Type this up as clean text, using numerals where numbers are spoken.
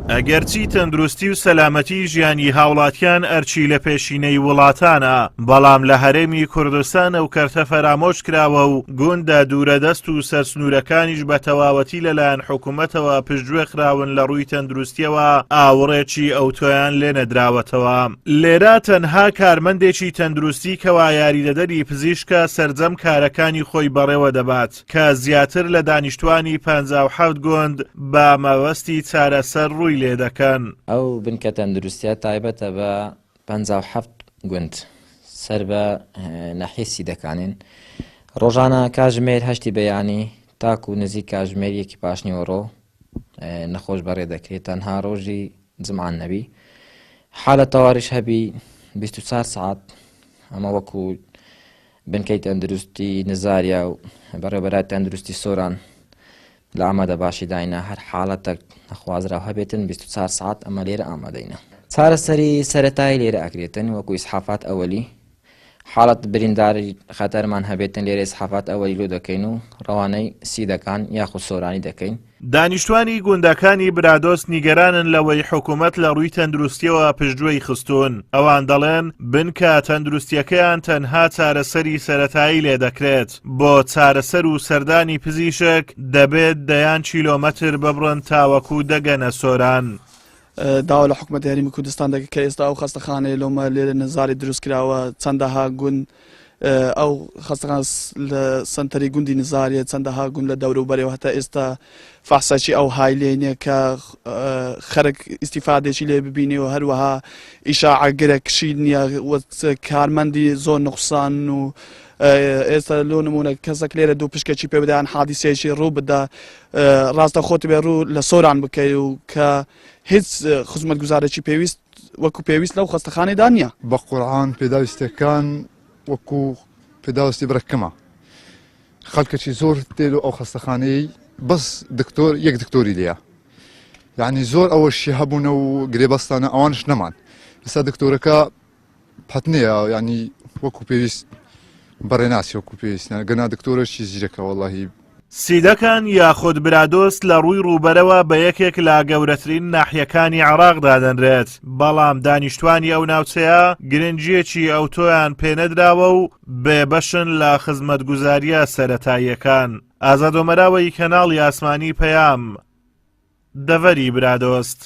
ئەگەرچی تەندروستی و سەلامەتی ژیانی هاوڵاتیان ئەرچی لە پێشینەی وڵاتانە، بەڵام لە هەرێمی کوردستان ئەو کەرتە فەرامۆش کراوە و گوندە دوورەدەست و سەرسنوورەکانیش بە تەواوەتی لەلایەن حکوومەتەوە پشتگوێ خراون لە ڕووی تەندروستیەوە ئاوڕێکی ئەوتۆیان لێ نەدراوەتەوە. لێرە تەنها کارمەندێکی تەندروستی کەوا یاریدەدەری پزیشکە سەرجەم کارەکانی خۆی بەڕێوە دەبات کە زیاتر لە دانیشتوانی 57 گوند بە مەبەستی چارەسەر ڕووی لێ دەکەن. ئەو بنکە تەندروستیە تایبەتە بە 57 گوند سەر بە نەحیسی دەکانین. ڕۆژانە کاژمێر هەشتی بەیانی تاکو نزیک کاژمێریەکی پاشنیوەڕۆ نەخۆش بەڕێ دەکرێت تەنها ڕۆژی جمعان نەبی. حالە تەواریش هەبی 24 ساعت ئەمە وەکو بنکەی تەندروستی نزاریە و بەڕێوەبەرای تەندروستی سۆران لە ئامادە باشی داینە هەر حاڵەتە نەخوازراو هەبێتن 24 ساعت ئەمە لێرە ئامادەینە. چارەسەری سەرەتایی لێرە ئەکرێتن وەکو ئیسحافات ئەوەلی حاڵەت برینداری خەتەرمان هەبێتن لێرە ئیسحافات ئەوەلی لۆ دەکەین و ڕەوانەی سیدەکان یاخود سۆرانی دەکەین. دانیشتوانی گوندەکانی برادۆست نیگەرانن لەوەی حکوومەت لە ڕووی تەندروستیەوە پشتگوێی خستوون. ئەوان دەڵێن بنکە تەندروستیەکەیان تەنها چارەسەری سەرەتایی لێ دەکرێت. بۆ چارەسەر و سەردانی پزیشک دەبێت دەیان کیلۆمەتر ببڕن تاوەکو دەگەنە سۆران. داوا لە حکوومەتی هەرێمی کوردستان دەکە کە ئێستا ئەو خەستەخانەی لۆمە لێرە نزاری دروست کراوە چەندەها گوند ئەو خەستەخانە لە سنتەری گوندی نزاریە چەندەها گوند لە دەورە و بەرەوە هەتا ئێستا فەحسەکی ئەو هایلێنێ کە خەرک ئیستیفادێکی لێ ببینێ و هەروەها ئیشاعەگرەکشی نییە کارمەندی زۆر نوقسان و ئێستا لۆ نمونە کەسێک لێرە دوو پشکێکی پێ بدەیان حادیسەیەکی ڕوو بدە ڕاستە خۆت بێ ڕوو لە سۆران بکەی و کە هیچ خزمەتگوزارێکی پێویست وەکو پێویست لەو خەستەخانەیدا نییە. بە قورعان پێداویستەکان وەکو پێداویستی بڕەکەمە خەڵکێکی زۆر دێت و ئەو خەستەخانەی بەس دکتۆر یەک دکتۆری لێیە، یعنی زۆر ئەوەشی هەبوونە و گرێبەستانە ئەوانش نەمان. ئێستا دکتۆرەکە پەتنەیە ینی وەکو پێویست بەڕێناسی وەکو پێویستە گەنا دکتۆرەشی زیرەکە وەڵاهی. سیدەکان یاخود برادۆست لە ڕووی ڕووبەرەوە بە یەکێک لە گەورەترین ناحیەکانی عێراقدا دەنرێت، بەڵام دانیشتوانی ئەو ناوچەیە گرنگیەکی ئەوتۆیان پێنەدراوە و بێبەشن لە خزمەتگوزاریە سەرەتاییەکان. ئازاد ئۆمەراوی کەناڵی ئاسمانی پەیام، دەڤەری برادۆست.